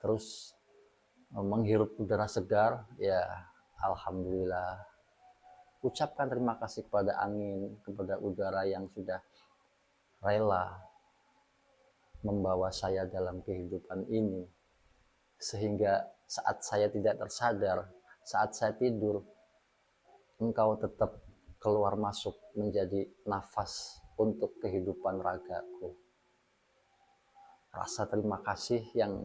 terus menghirup udara segar, ya alhamdulillah. Ucapkan terima kasih kepada angin, kepada udara yang sudah rela membawa saya dalam kehidupan ini. Sehingga saat saya tidak tersadar, saat saya tidur, engkau tetap keluar masuk menjadi nafas untuk kehidupan ragaku. Rasa terima kasih yang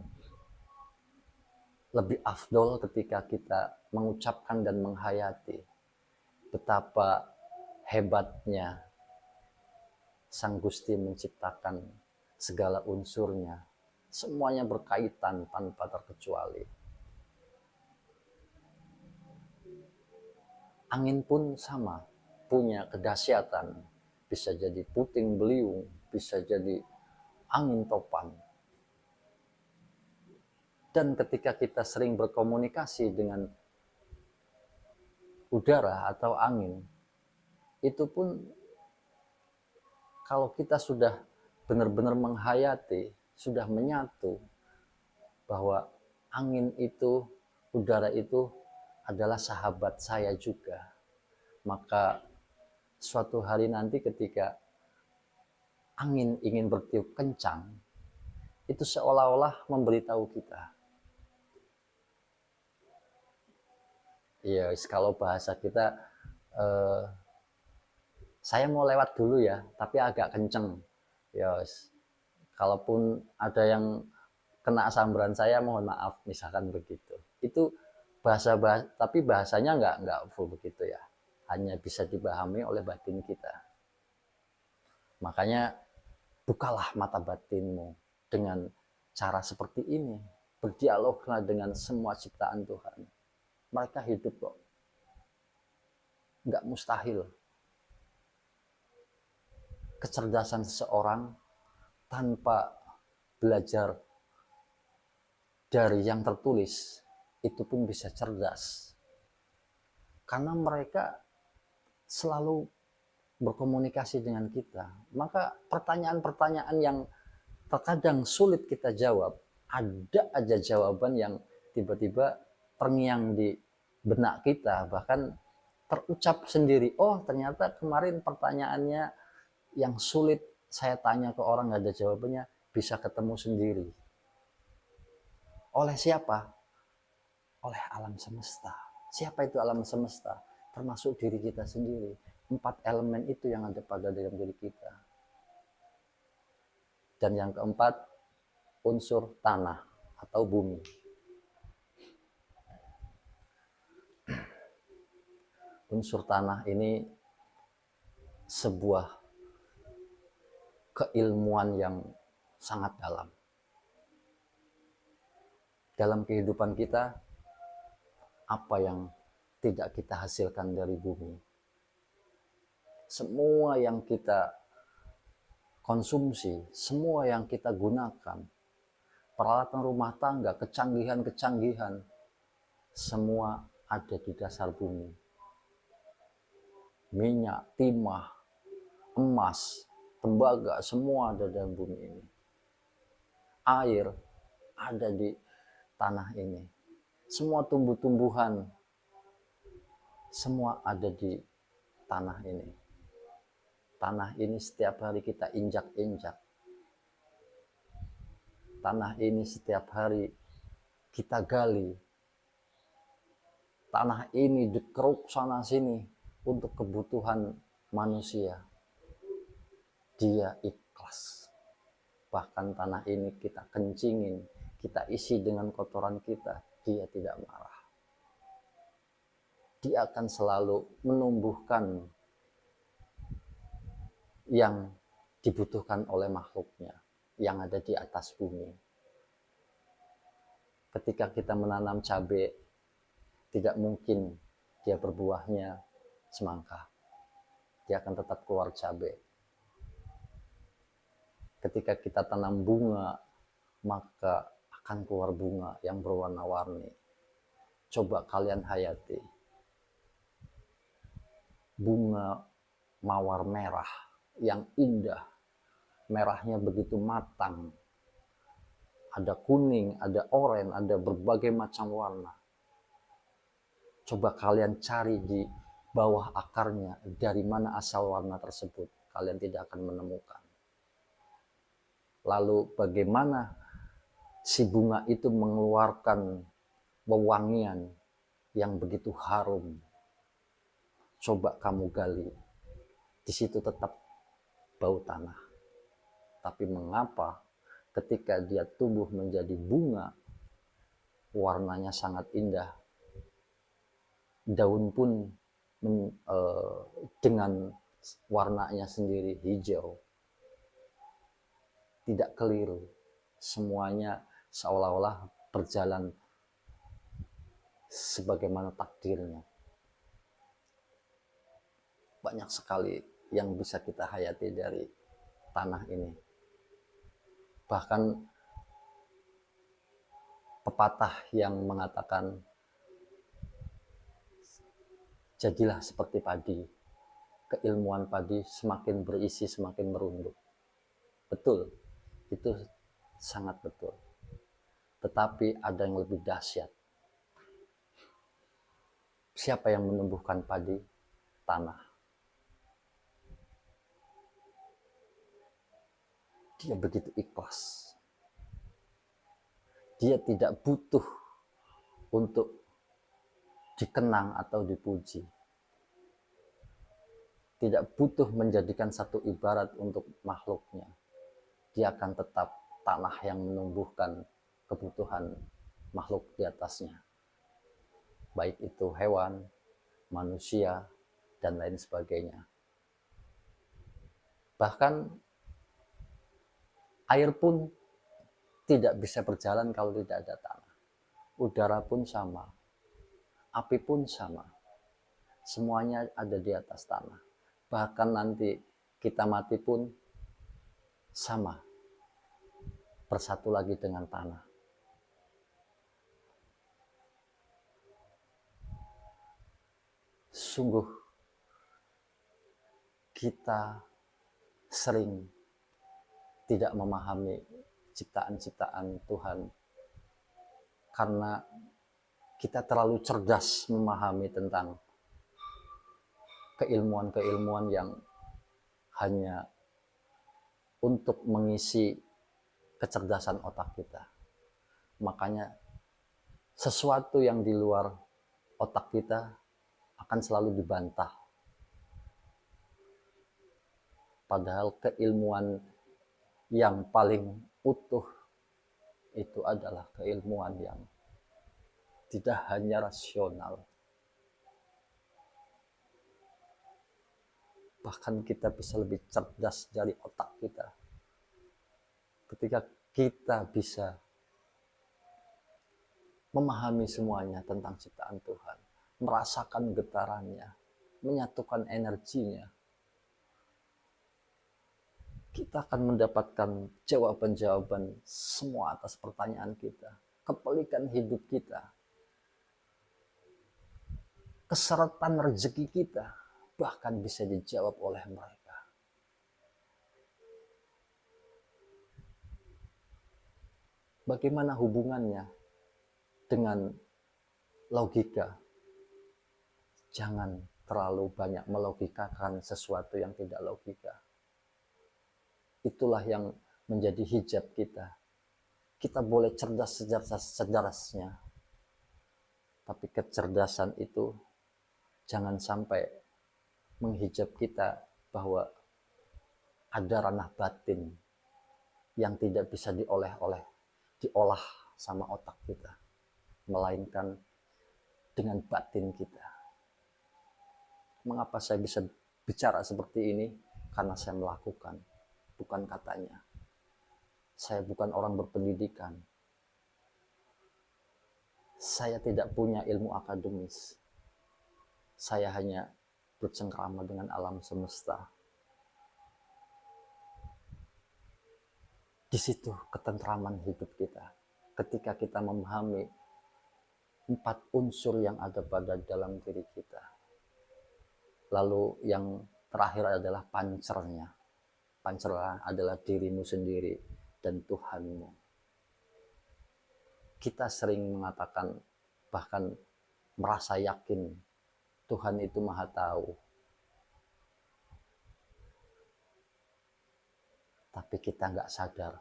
lebih afdol ketika kita mengucapkan dan menghayati betapa hebatnya Sang Gusti menciptakan segala unsurnya. Semuanya berkaitan tanpa terkecuali. Angin pun sama, punya kedahsyatan. Bisa jadi puting beliung, bisa jadi angin topan. Dan ketika kita sering berkomunikasi dengan udara atau angin, itu pun kalau kita sudah benar-benar menghayati, sudah menyatu bahwa angin itu, udara itu adalah sahabat saya juga, maka suatu hari nanti ketika angin ingin bertiup kencang, itu seolah-olah memberitahu kita, ya kalau bahasa kita, saya mau lewat dulu ya, tapi agak kenceng. Ya, kalaupun ada yang kena sambaran saya, mohon maaf, misalkan begitu. Itu bahasa, tapi bahasanya nggak full begitu ya. Hanya bisa dipahami oleh batin kita. Makanya bukalah mata batinmu dengan cara seperti ini. Berdialoglah dengan semua ciptaan Tuhan. Mereka hidup kok. Nggak mustahil. Kecerdasan seseorang tanpa belajar dari yang tertulis itu pun bisa cerdas, karena mereka selalu berkomunikasi dengan kita. Maka pertanyaan-pertanyaan yang terkadang sulit kita jawab, ada aja jawaban yang tiba-tiba terngiang di benak kita, bahkan terucap sendiri. Oh, ternyata kemarin pertanyaannya yang sulit saya tanya ke orang nggak ada jawabannya, bisa ketemu sendiri. Oleh siapa? Oleh alam semesta. Siapa itu alam semesta? Termasuk diri kita sendiri. 4 elemen itu yang ada pada dalam diri kita. Dan yang keempat, unsur tanah atau bumi. Unsur tanah ini sebuah keilmuan yang sangat dalam. Dalam kehidupan kita, apa yang tidak kita hasilkan dari bumi? Semua yang kita konsumsi, semua yang kita gunakan, peralatan rumah tangga, kecanggihan-kecanggihan, semua ada di dasar bumi. Minyak, timah, emas, tembaga, semua ada dalam bumi ini. Air ada di tanah ini. Semua tumbuh-tumbuhan, semua ada di tanah ini. Tanah ini setiap hari kita injak-injak. Tanah ini setiap hari kita gali. Tanah ini dikeruk sana sini untuk kebutuhan manusia. Dia ikhlas. Bahkan tanah ini kita kencingin, kita isi dengan kotoran kita, dia tidak marah. Dia akan selalu menumbuhkan yang dibutuhkan oleh makhluknya yang ada di atas bumi. Ketika kita menanam cabai, tidak mungkin dia berbuahnya semangka. Dia akan tetap keluar cabai. Ketika kita tanam bunga, maka akan keluar bunga yang berwarna-warni. Coba kalian hayati. Bunga mawar merah yang indah, merahnya begitu matang, Ada kuning, ada oranye, ada berbagai macam warna. Coba kalian cari di bawah akarnya, dari mana asal warna tersebut. Kalian tidak akan menemukan. Lalu bagaimana si bunga itu mengeluarkan wewangian yang begitu harum. Coba kamu gali. Di situ tetap bau tanah. Tapi mengapa ketika dia tumbuh menjadi bunga, warnanya sangat indah, daun pun dengan warnanya sendiri hijau, tidak keliru, semuanya seolah-olah berjalan sebagaimana takdirnya. Banyak sekali yang bisa kita hayati dari tanah ini. Bahkan pepatah yang mengatakan jadilah seperti padi, keilmuan padi semakin berisi semakin merunduk. Betul, itu sangat betul. Tetapi ada yang lebih dahsyat. Siapa yang menumbuhkan padi? Tanah. Dia begitu ikhlas. Dia tidak butuh untuk dikenang atau dipuji. Tidak butuh menjadikan satu ibarat untuk makhluknya. Dia akan tetap tanah yang menumbuhkan kebutuhan makhluk di atasnya. Baik itu hewan, manusia, dan lain sebagainya. Bahkan air pun tidak bisa berjalan kalau tidak ada tanah. Udara pun sama, api pun sama. Semuanya ada di atas tanah. Bahkan nanti kita mati pun sama, bersatu lagi dengan tanah. Sungguh kita sering tidak memahami ciptaan-ciptaan Tuhan karena kita terlalu cerdas memahami tentang keilmuan-keilmuan yang hanya untuk mengisi kecerdasan otak kita. Makanya sesuatu yang di luar otak kita akan selalu dibantah. Padahal keilmuan yang paling utuh itu adalah keilmuan yang tidak hanya rasional. Bahkan kita bisa lebih cerdas dari otak kita. Ketika kita bisa memahami semuanya tentang ciptaan Tuhan, merasakan getarannya, menyatukan energinya, kita akan mendapatkan jawaban-jawaban semua atas pertanyaan kita, kepelikan hidup kita, keseretan rezeki kita, bahkan bisa dijawab oleh mereka. Bagaimana hubungannya dengan logika? Jangan terlalu banyak melogikakan sesuatu yang tidak logika. Itulah yang menjadi hijab kita. Kita boleh cerdas secerdas-cerdasnya, tapi kecerdasan itu jangan sampai menghijab kita bahwa ada ranah batin yang tidak bisa diolah sama otak kita, melainkan dengan batin kita. Mengapa saya bisa bicara seperti ini? Karena saya melakukan, bukan katanya. Saya bukan orang berpendidikan. Saya tidak punya ilmu akademis. Saya hanya bercengkrama dengan alam semesta. Di situ ketentraman hidup kita. Ketika kita memahami 4 unsur yang ada pada dalam diri kita. Lalu yang terakhir adalah pancernya. Pancernya adalah dirimu sendiri dan Tuhanmu. kita sering mengatakan, bahkan merasa yakin Tuhan itu Maha Tahu. Tapi kita nggak sadar,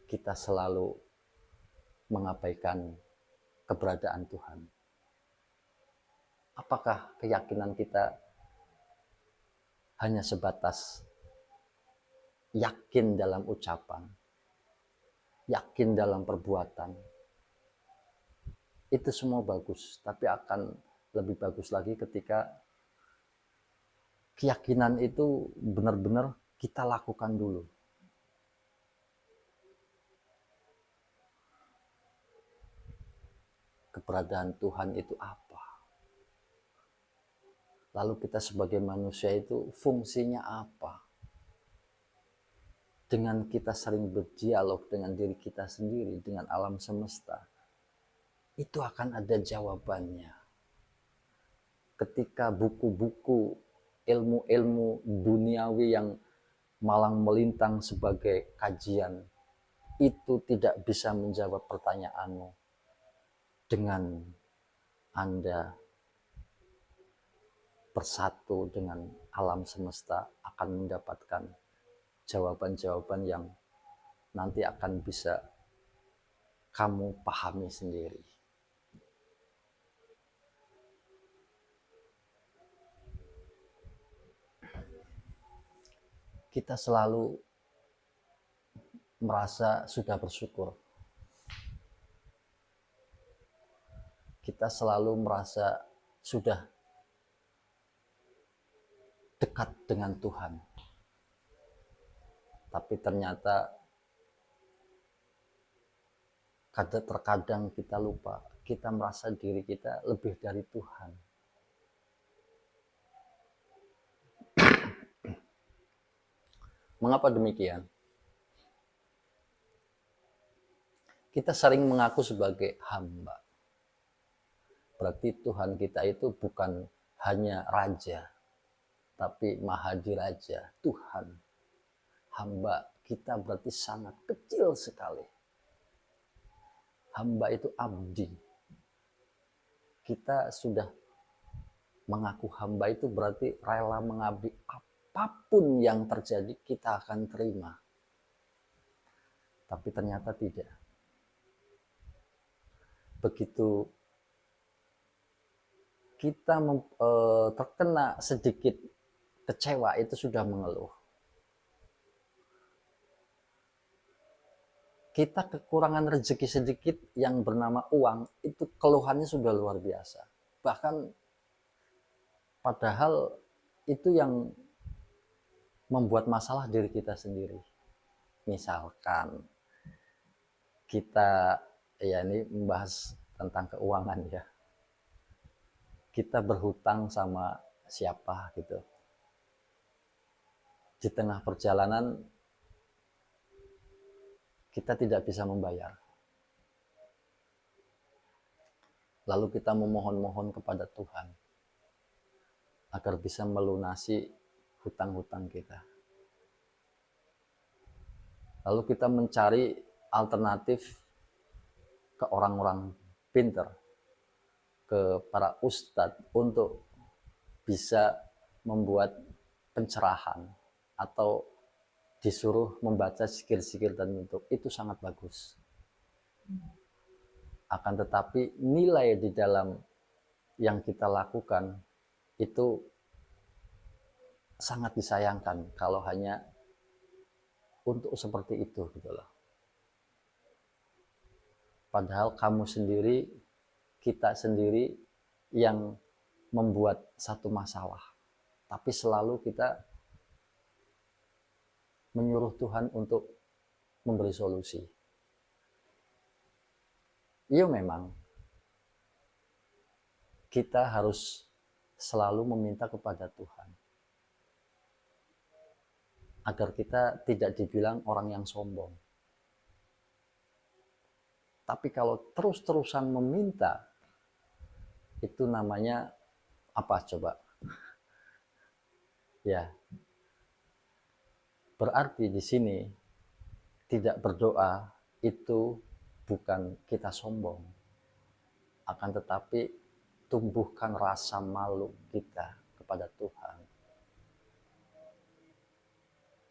kita selalu mengabaikan keberadaan Tuhan. Apakah keyakinan kita hanya sebatas yakin dalam ucapan, yakin dalam perbuatan? Itu semua bagus, tapi akan lebih bagus lagi ketika keyakinan itu benar-benar kita lakukan dulu. Keberadaan Tuhan itu apa? Lalu kita sebagai manusia itu fungsinya apa? Dengan kita sering berdialog dengan diri kita sendiri, dengan alam semesta, itu akan ada jawabannya. Ketika buku-buku ilmu-ilmu duniawi yang malang melintang sebagai kajian itu tidak bisa menjawab pertanyaanmu, dengan Anda bersatu dengan alam semesta akan mendapatkan jawaban-jawaban yang nanti akan bisa kamu pahami sendiri. Kita selalu merasa sudah bersyukur. Kita selalu merasa sudah dekat dengan Tuhan. Tapi ternyata terkadang kita lupa, kita merasa diri kita lebih dari Tuhan. Mengapa demikian? Kita sering mengaku sebagai hamba. Berarti Tuhan kita itu bukan hanya raja, tapi mahadiraja, Tuhan. Hamba kita berarti sangat kecil sekali. Hamba itu abdi. Kita sudah mengaku hamba itu berarti rela mengabdi, apapun yang terjadi kita akan terima. Tapi ternyata tidak. Begitu kita terkena sedikit kecewa, itu sudah mengeluh. Kita kekurangan rezeki sedikit yang bernama uang, itu keluhannya sudah luar biasa. Bahkan padahal itu yang membuat masalah diri kita sendiri. Misalkan kita, ya ini membahas tentang keuangan ya. Kita berhutang sama siapa gitu. Di tengah perjalanan kita tidak bisa membayar. Lalu kita memohon-mohon kepada Tuhan agar bisa melunasi hutang-hutang kita. Lalu kita mencari alternatif ke orang-orang pintar, ke para ustadz untuk bisa membuat pencerahan atau disuruh membaca zikir-zikir tertentu. Itu sangat bagus. Akan tetapi nilai di dalam yang kita lakukan itu sangat disayangkan kalau hanya untuk seperti itu gitu loh. Padahal kamu sendiri, kita sendiri yang membuat satu masalah. Tapi selalu kita menyuruh Tuhan untuk memberi solusi. Iya, memang kita harus selalu meminta kepada Tuhan agar kita tidak dibilang orang yang sombong. Tapi kalau terus-terusan meminta, itu namanya apa coba? Ya, berarti di sini tidak berdoa itu bukan kita sombong, akan tetapi tumbuhkan rasa malu kita kepada Tuhan.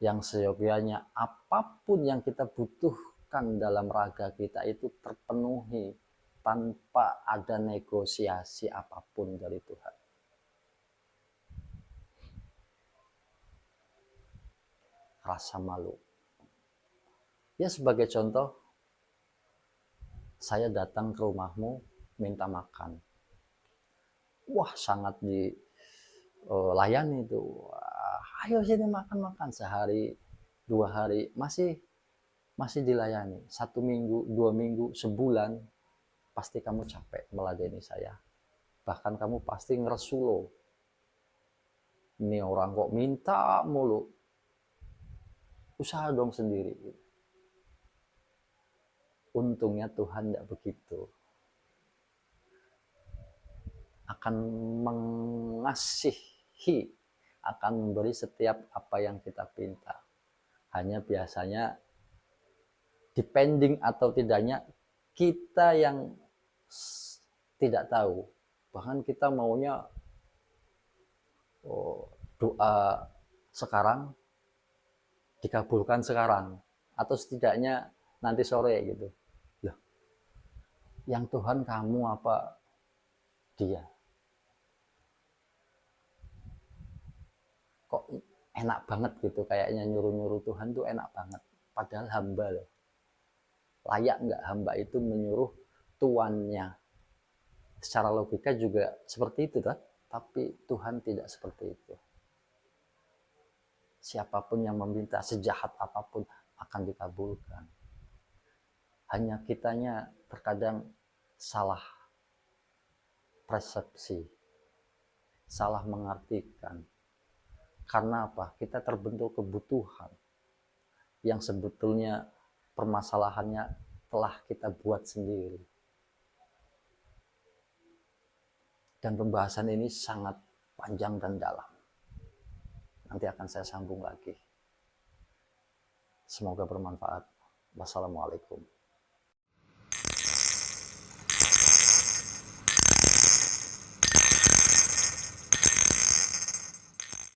Yang seyogyanya apapun yang kita butuhkan dalam raga kita itu terpenuhi tanpa ada negosiasi apapun dari Tuhan. Rasa malu. Ya sebagai contoh, saya datang ke rumahmu minta makan. Wah, sangat dilayani itu. Ayo sini makan-makan, sehari, 2 hari masih dilayani. 1 minggu, 2 minggu, sebulan, pasti kamu capek meladeni saya. Bahkan kamu pasti ngeresulo. Ini orang kok minta mulu. Usaha dong sendiri. Untungnya Tuhan tidak begitu. Akan mengasihi, akan memberi setiap apa yang kita pinta. Hanya biasanya depending atau tidaknya kita yang tidak tahu. Bahkan kita maunya doa sekarang dikabulkan sekarang, atau setidaknya nanti sore gitu. Loh, yang Tuhan kamu apa dia? Kok enak banget gitu, kayaknya nyuruh-nyuruh Tuhan tuh enak banget. Padahal hamba loh. Layak nggak hamba itu menyuruh tuannya? Secara logika juga seperti itu kan? Tapi Tuhan tidak seperti itu. Siapapun yang meminta, sejahat apapun akan dikabulkan. Hanya kitanya terkadang salah persepsi, salah mengartikan. Karena apa? Kita terbentuk kebutuhan yang sebetulnya permasalahannya telah kita buat sendiri. Dan pembahasan ini sangat panjang dan dalam. Nanti akan saya sambung lagi. Semoga bermanfaat. Wassalamualaikum.